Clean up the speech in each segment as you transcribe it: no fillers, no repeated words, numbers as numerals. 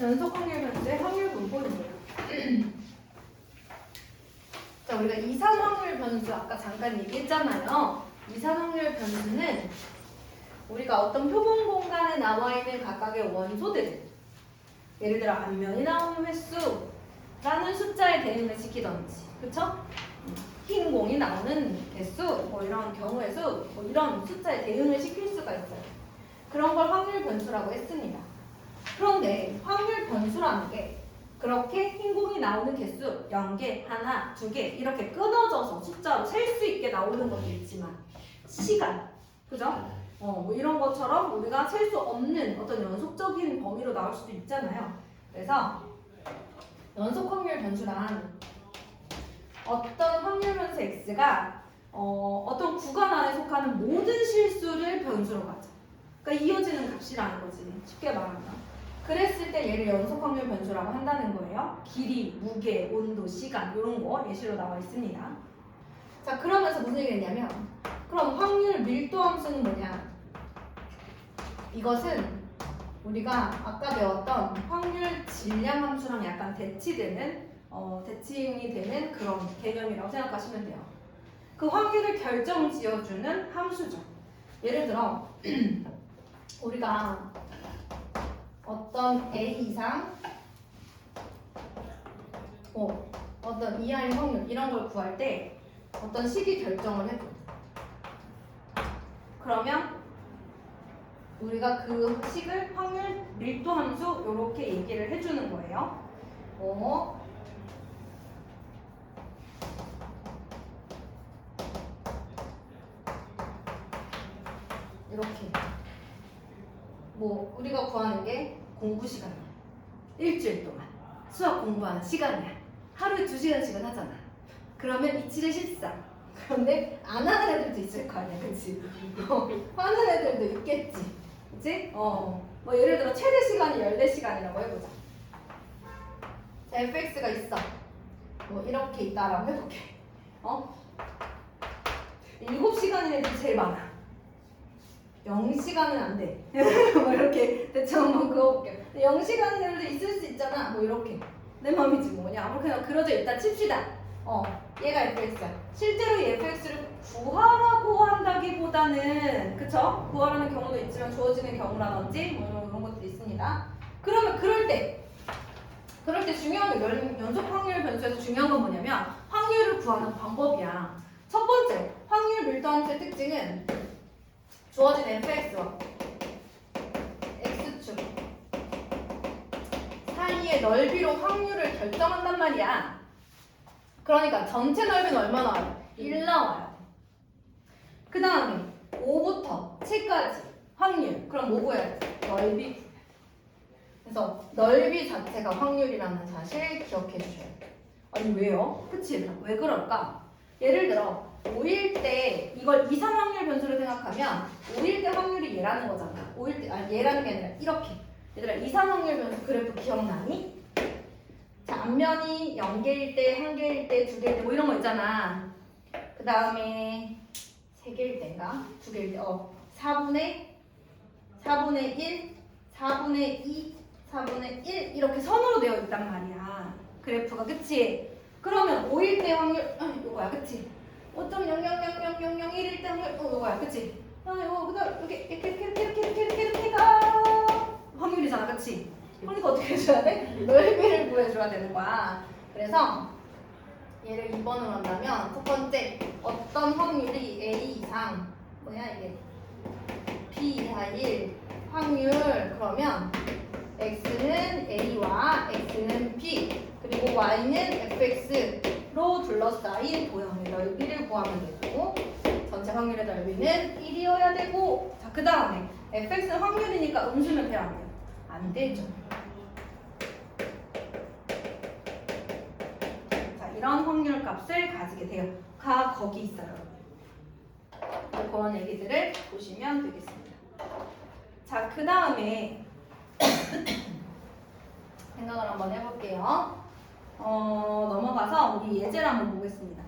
연속 확률 변수의 확률 분포입니다. 자, 우리가 이산 확률 변수 아까 잠깐 얘기했잖아요. 이산 확률 변수는 우리가 어떤 표본 공간에 나와 있는 각각의 원소들, 예를 들어 앞면이 나오는 횟수라는 숫자에 대응을 시키던지, 그쵸? 흰 공이 나오는 개수, 뭐 이런 경우의 수, 뭐 이런 숫자에 대응을 시킬 수가 있어요. 그런 걸 확률 변수라고 했습니다. 그런데 확률 변수라는 게 그렇게 흰 공이 나오는 개수 0개, 하나, 2개 이렇게 끊어져서 숫자로 셀 수 있게 나오는 것도 있지만 시간, 그죠? 뭐 이런 것처럼 우리가 셀 수 없는 어떤 연속적인 범위로 나올 수도 있잖아요. 그래서 연속 확률 변수란 어떤 확률 변수 x가 어떤 구간 안에 속하는 모든 실수를 변수로 가져. 그러니까 이어지는 값이라는 거지. 쉽게 말하면. 그랬을 때 얘를 연속 확률 변수라고 한다는 거예요. 길이, 무게, 온도, 시간 이런 거 예시로 나와 있습니다. 자, 그러면서 무슨 얘기를 했냐면 그럼 확률 밀도 함수는 뭐냐? 이것은 우리가 아까 배웠던 확률 질량 함수랑 약간 대치되는 대칭이 되는 그런 개념이라고 생각하시면 돼요. 그 확률을 결정 지어주는 함수죠. 예를 들어 우리가 어떤 A 이상 어떤 이하의 확률 이런 걸 구할 때 어떤 식이 결정을 해줘. 그러면 우리가 그 식을 확률 밀도 함수 이렇게 얘기를 해주는 거예요. 이렇게 뭐 우리가 구하는 게 공부 시간이야. 일주일 동안 수학 공부하는 시간이야. 하루에 2시간씩은 하잖아. 그러면 2, 7에 14. 그런데 안 하는 애들도 있을 거 아니야, 그치? 하는 애들도 있겠지, 그치? 뭐 예를 들어 최대 시간이 14시간이라고 해보자. 자, fx가 있어. 뭐 이렇게 있다라고 해볼게. 7시간인 애들이 제일 많아. 0시간은 안 돼. 뭐 이렇게 대충 한번 그어볼게요. 0시간인 애들도 있을 수 있잖아. 뭐 이렇게. 내 맘이지 뭐냐. 아무렇게나 그려져 있다 칩시다. 얘가 fx야. 실제로 이 fx를 구하라고 한다기보다는, 그쵸? 구하라는 경우도 있지만 주어지는 경우라든지 뭐 이런 것도 있습니다. 그러면 그럴 때 중요한 게 연속 확률 변수에서 중요한 건 뭐냐면 확률을 구하는 방법이야. 첫 번째, 확률 밀도 함수의 특징은 주어진 fx와 x축 사이의 넓이로 확률을 결정한단 말이야. 그러니까 전체 넓이는 얼마 나와요? 1 나와요. 그 다음에 5부터 7까지 확률. 그럼 뭐 구해야 돼? 넓이. 그래서 넓이 자체가 확률이라는 사실 기억해 주셔야 돼요. 아니 왜요? 그치? 왜 그럴까? 예를 들어 5일 때 이걸 이산 확률 변수로 생각하면 5일 때 확률이 얘라는 거잖아. 5일 때 얘라는 게 아니라 이렇게. 얘들아 이산 확률 변수 그래프 기억나니? 자, 앞면이 0개일 때, 1개일 때, 2개일 때 뭐 이런 거 있잖아. 그 다음에 3개일 때인가? 2개일 때 4분의 1, 4분의 2, 4분의 1 이렇게 선으로 되어 있단 말이야. 그래프가, 그치? 그러면 5일 때 확률 요거야, 그치? 5.000001일 때 확률 요거야, 그치? 요거 그다음 이렇게가 확률이잖아, 그치? 그러니까 어떻게 해줘야 돼? 넓이를 구해줘야 되는 거야. 그래서 얘를 2번으로 한다면 첫 번째 어떤 확률이 A 이상 뭐야 이게 B 이하 1 확률 그러면 X는 A와 X는 B 그리고 Y는 FX로 둘러싸인 도형의 넓이를 구하면 되고 전체 확률의 넓이는 1이어야 되고 자, 그 다음에 FX는 확률이니까 음수는 돼요 안 돼요? 안 되죠. 자, 이런 확률 값을 가지게 돼요. 거기 있어요. 그런 얘기들을 보시면 되겠습니다. 자, 그 다음에 생각을 한번 해볼게요. 넘어가서 우리 예제를 한번 보겠습니다.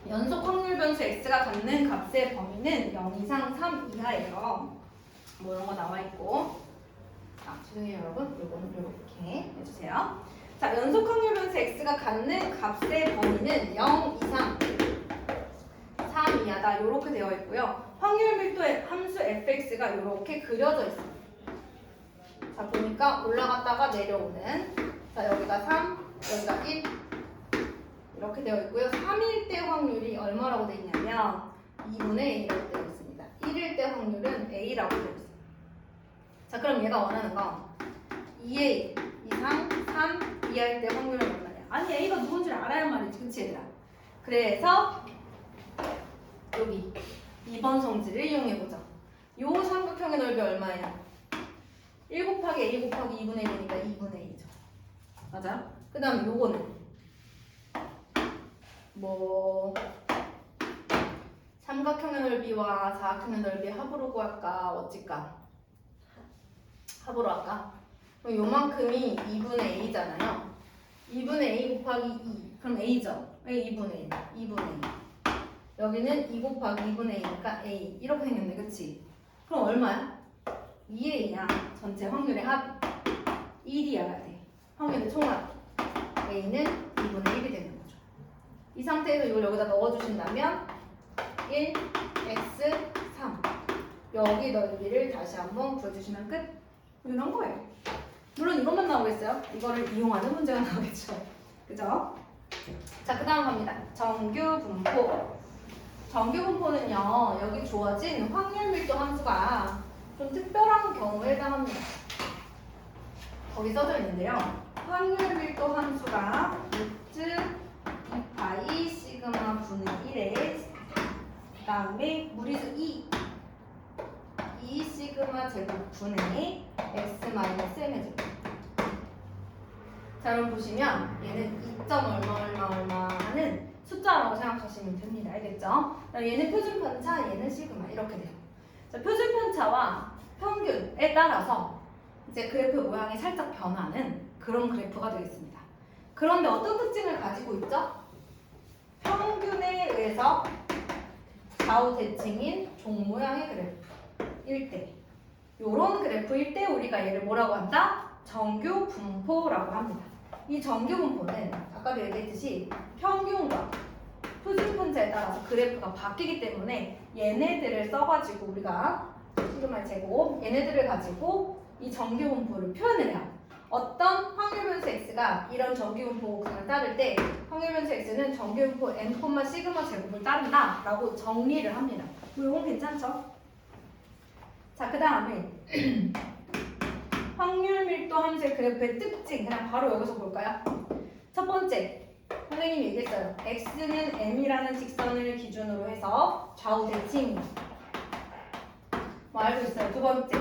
연속 확률 변수 x가 갖는 값의 범위는 0 이상 3 이하예요. 뭐 이런 거 나와 있고. 자, 죄송해요 여러분. 요거는 이렇게 해주세요. 자, 연속 확률 변수 x가 갖는 값의 범위는 0 이상 3 이하다 이렇게 되어 있고요. 확률 밀도의 함수 fx가 이렇게 그려져 있어요. 자, 보니까 올라갔다가 내려오는, 자 여기가 3, 여기가 1 이렇게 되어 있고요. 3일 때 확률이 얼마라고 되어 있냐면 2분의 A라고 되어 있습니다. 1일 때 확률은 A라고 되어 있어요. 자, 그럼 얘가 원하는 건 2A 이상 3 이하일 때 확률은 얼마냐? 아니 A가 누군지를 알아야 말이지, 그치 얘들아? 그래서 여기 2번 성질을 이용해보자. 요 삼각형의 넓이 얼마예요? 1 곱하기 A 곱하기 2분의 1이니까 2분의 1이죠. 맞아요? 그 다음에 요거는 뭐 삼각형의 넓이와 사각형의 넓이 합으로 구할까? 어찌까? 합으로 할까? 그럼 요만큼이 2분의 A잖아요. 2분의 A 곱하기 2. 그럼 A죠? 왜 2분의 1? 2분의 2. 여기는 2 곱하기 2분의 2니까 A. 이렇게 생겼네. 그치? 그럼 얼마야? 2A야. 전체 확률의 합이. 1이어야 돼. 확률의 총합. A는 2분의 1이 되는 거죠. 이 상태에서 이걸 여기다 넣어주신다면 1, x, 3. 여기 넓이를 다시 한번 구해주시면 끝. 이거 나온 거예요. 물론 이것만 나오겠어요? 이거를 이용하는 문제가 나오겠죠. 그죠? 자, 그 다음 갑니다. 정규 분포. 정규 분포는요, 여기 주어진 확률 밀도 함수가 좀 특별한 경우에 해당합니다. 거기 써져 있는데요. 확률 밀도 함수가 루트 2파이 시그마 분의 1에 그 다음에 무리수 2 시그마 제곱 분의 x 마이너스 m의 제곱. 자, 여러분 보시면 얘는 2점 얼마 하는 숫자라고 생각하시면 됩니다. 알겠죠? 얘는 표준 편차, 얘는 시그마 이렇게 돼요. 자, 표준 편차와 평균에 따라서 이제 그래프 모양이 살짝 변하는 그런 그래프가 되겠습니다. 그런데 어떤 특징을 가지고 있죠? 평균에 의해서 좌우 대칭인 종 모양의 그래프일 때, 요런 그래프일 때 우리가 얘를 뭐라고 한다? 정규 분포라고 합니다. 이 정규 분포는 아까도 얘기했듯이 평균과 표준 편차에 따라서 그래프가 바뀌기 때문에 얘네들을 써가지고 우리가 시그마 제곱 얘네들을 가지고 이 정규 분포를 표현을 해요. 어떤 확률 변수 x가 이런 정규 분포 구간을 따를 때 확률 변수 x는 정규 분포 n, 시그마 제곱을 따른다 라고 정리를 합니다. 뭐 이건 괜찮죠? 자, 그 다음에 확률 밀도 함수의 그래프의 특징 그냥 바로 여기서 볼까요? 첫 번째, 선생님이 얘기했어요. x는 m이라는 직선을 기준으로 해서 좌우 대칭 뭐 알고 있어요. 두 번째,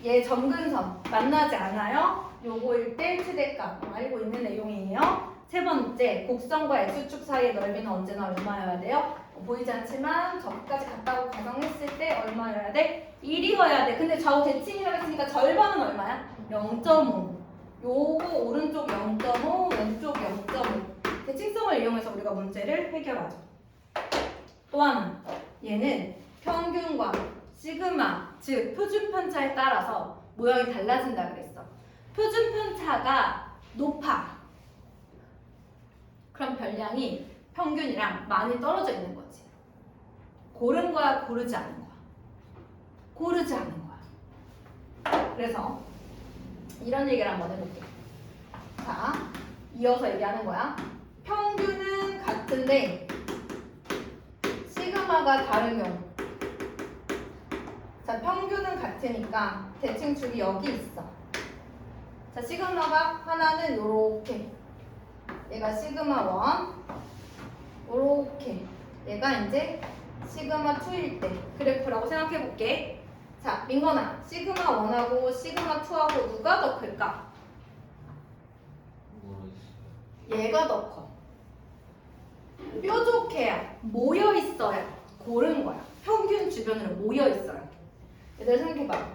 얘 점근선 만나지 않아요. 요거일 때 최대값 알고 있는 내용이에요. 세 번째, 곡선과 x축 사이의 넓이는 언제나 얼마여야 돼요? 보이지 않지만 저기까지 갔다고 가정했을 때 얼마여야 돼? 1이어야 돼. 근데 좌우 대칭이라고 했으니까 절반은 얼마야? 0.5. 요거 오른쪽 0.5, 왼쪽 0.5. 대칭성을 이용해서 우리가 문제를 해결하죠. 또 하나, 얘는 평균과 시그마, 즉 표준 편차에 따라서 모양이 달라진다 그랬어. 표준 편차가 높아. 그럼 별량이 평균이랑 많이 떨어져 있는 거지. 고른 거야, 고르지 않은 거야? 고르지 않은 거야. 그래서 이런 얘기를 한번 해볼게. 자, 이어서 얘기하는 거야. 평균은 같은데 시그마가 다른 경우. 자, 평균은 같으니까 대칭축이 여기 있어. 자, 시그마가 하나는 요렇게. 얘가 시그마 1. 요렇게. 얘가 이제 시그마 2일 때 그래프라고 생각해 볼게. 자, 민건아, 시그마 1하고 시그마 2하고 누가 더 클까? 얘가 더 커. 뾰족해야, 모여 있어야 고른 거야. 평균 주변으로 모여 있어요. 얘들 생각해봐.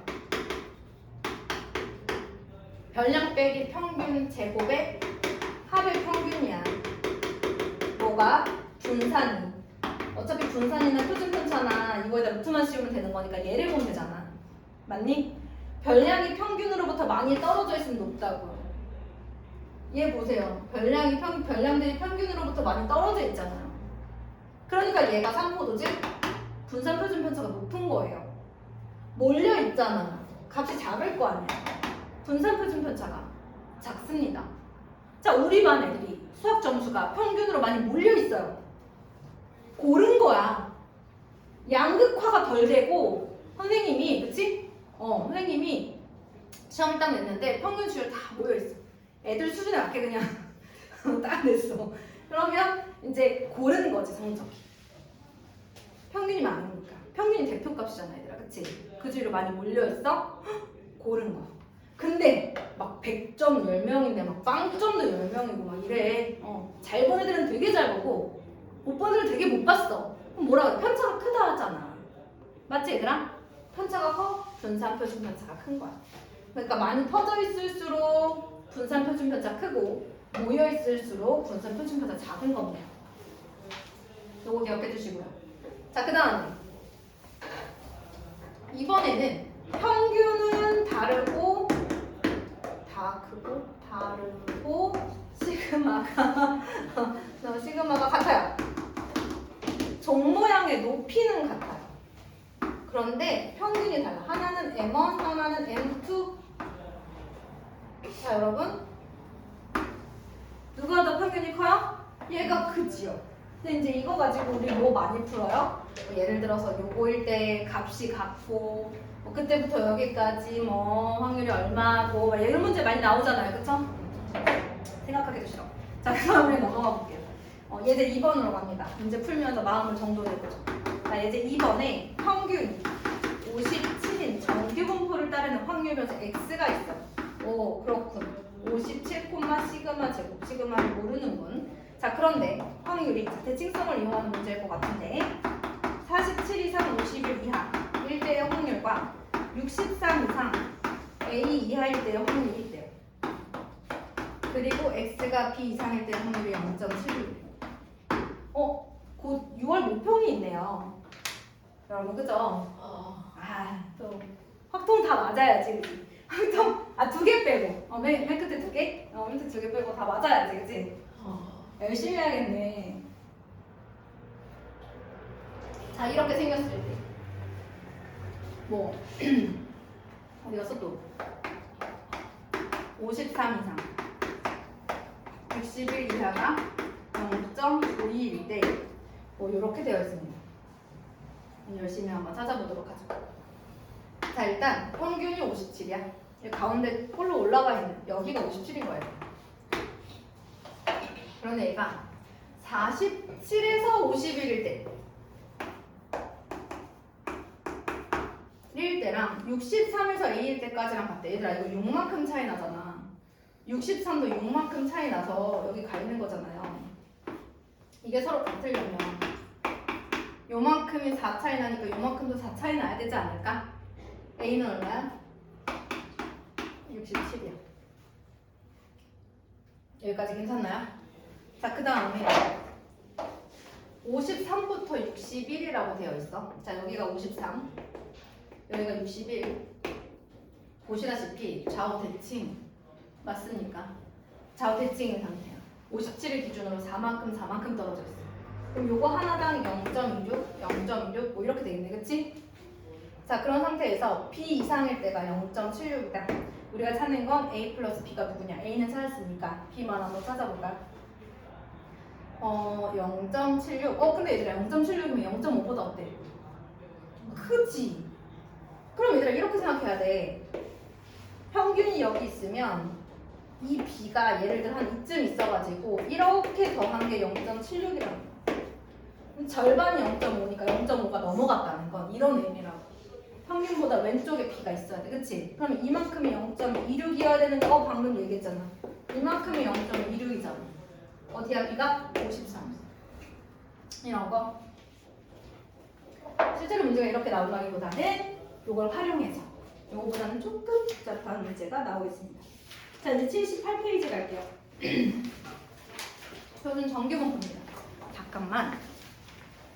별량 빼기 평균 제곱의 합의 평균이야. 뭐가? 분산이. 어차피 분산이나 표준 편차나 이거에다 루트만 씌우면 되는 거니까 얘를 보면 되잖아. 맞니? 별량이 평균으로부터 많이 떨어져 있으면 높다고요. 얘 보세요. 별량들이 평균으로부터 많이 떨어져 있잖아요. 그러니까 얘가 3포도지 분산 표준 편차가 높은 거예요. 몰려 있잖아. 값이 작을 거 아니야. 분산 표준 편차가 작습니다. 자, 우리 반 애들이 수학 점수가 평균으로 많이 몰려 있어요. 고른 거야. 양극화가 덜 되고 선생님이 그치? 선생님이 시험 딱 냈는데 평균 수열 다 모여 있어. 애들 수준에 맞게 그냥 딱 냈어. 그러면 이제 고른 거지 성적이. 평균이 많으니까. 평균이 대표값이잖아 얘들아, 그치? 그 주위로 많이 몰려 있어. 고른 거. 근데 막 100점 10명인데 막 빵점도 10명이고 막 이래. 잘 본 애들은 되게 잘 보고 못 본 애들은 되게 못 봤어. 그럼 뭐라 그래? 편차가 크다 하잖아. 맞지 얘들아? 편차가 커? 분산 표준 편차가 큰 거야. 그러니까 많이 퍼져 있을수록 분산 표준 편차 크고 모여 있을수록 분산 표준 편차 작은 겁니다. 요거 기억해 주시고요. 자, 그 다음에 이번에는 평균은 다르고 다 크고 다르고 시그마가 같아요. 종 모양의 높이는 같아요. 그런데 평균이 달라. 하나는 M1, 하나는 M2. 자, 여러분 누가 더 평균이 커요? 얘가 크지요. 근데 이제 이거 가지고 우리 뭐 많이 풀어요? 뭐 예를 들어서 요거일 때 값이 같고 뭐 그때부터 여기까지 뭐 확률이 얼마고 막 이런 문제 많이 나오잖아요. 그쵸? 생각하기도 싫어. 자, 그 다음에 넘어가 볼게요. 예제 2번으로 갑니다. 문제 풀면서 마음을 정돈해보죠. 자, 예제 2번에 평균 57인 정규분포를 따르는 확률 변수 x가 있어요. 오, 그렇군. 57, 시그마 제곱, 시그마를 모르는군. 자, 그런데 확률이 대칭성을 이용하는 문제일 것 같은데 47 이상 51 이하 1대의 확률과 63 이상 A 이하일 때의 확률이 있대요. 그리고 X가 B 이상일 때의 확률이 0.76. 곧 6월 모평이 있네요. 여러분, 그죠? 또 확통 다 맞아야지, 그치? 확통, 두 개 빼고. 맨 끝에 두 개? 맨 끝에 두 개 빼고 다 맞아야지, 그치? 열심히 해야겠네. 자, 이렇게 생겼을 때. 뭐, 어디 갔어 또? 53 이상. 61 이하가 0.52일 때, 뭐, 이렇게 되어 있습니다. 열심히 한번 찾아보도록 하죠. 자, 일단 평균이 57이야. 가운데 홀로 올라가 있는 여기가 57인 거예요. 그런데 얘가 47에서 51일 때 1일 때랑 63에서 A일 때까지랑 같대. 얘들아, 이거 6만큼 차이 나잖아. 63도 6만큼 차이 나서 여기 가 있는 거잖아요. 이게 서로 같으려면 요만큼이 4 차이 나니까 요만큼도 4 차이 나야 되지 않을까? A는 얼마야? 67이야. 여기까지 괜찮나요? 자, 그 다음에 53부터 61이라고 되어 있어. 자, 여기가 53, 여기가 61. 보시다시피 좌우 대칭 맞습니까? 좌우 대칭인 상태야. 57을 기준으로 4만큼 떨어져 있어. 그럼 요거 하나당 0.26, 0.26 뭐 이렇게 되겠네, 그치? 자, 그런 상태에서 B 이상일 때가 0.76이다. 우리가 찾는 건 A 플러스 B가 누구냐? A는 찾았으니까 B만 한번 찾아볼까요? 0.76. 근데 얘들아 0.76이면 0.5보다 어때? 크지? 그럼 얘들아 이렇게 생각해야 돼. 평균이 여기 있으면 이 B가 예를 들어 한 이쯤 있어가지고 이렇게 더한 게 0.76이라는 거야. 절반이 0.5니까 0.5가 넘어갔다는 건 이런 의미라고. 평균보다 왼쪽에 B가 있어야 돼, 그치? 그러면 이만큼이 0.26이어야 되는데 방금 얘기했잖아. 이만큼이 0.26이잖아. 어디야 B가? 53. 이런 거. 실제로 문제가 이렇게 나온다기보다는 이걸 활용해서 이거보다는 조금 복잡한 문제가 나오겠습니다. 자, 이제 78페이지 갈게요. 표준 정규분포입니다. 잠깐만.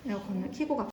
에어컨을 켜고 갈게요.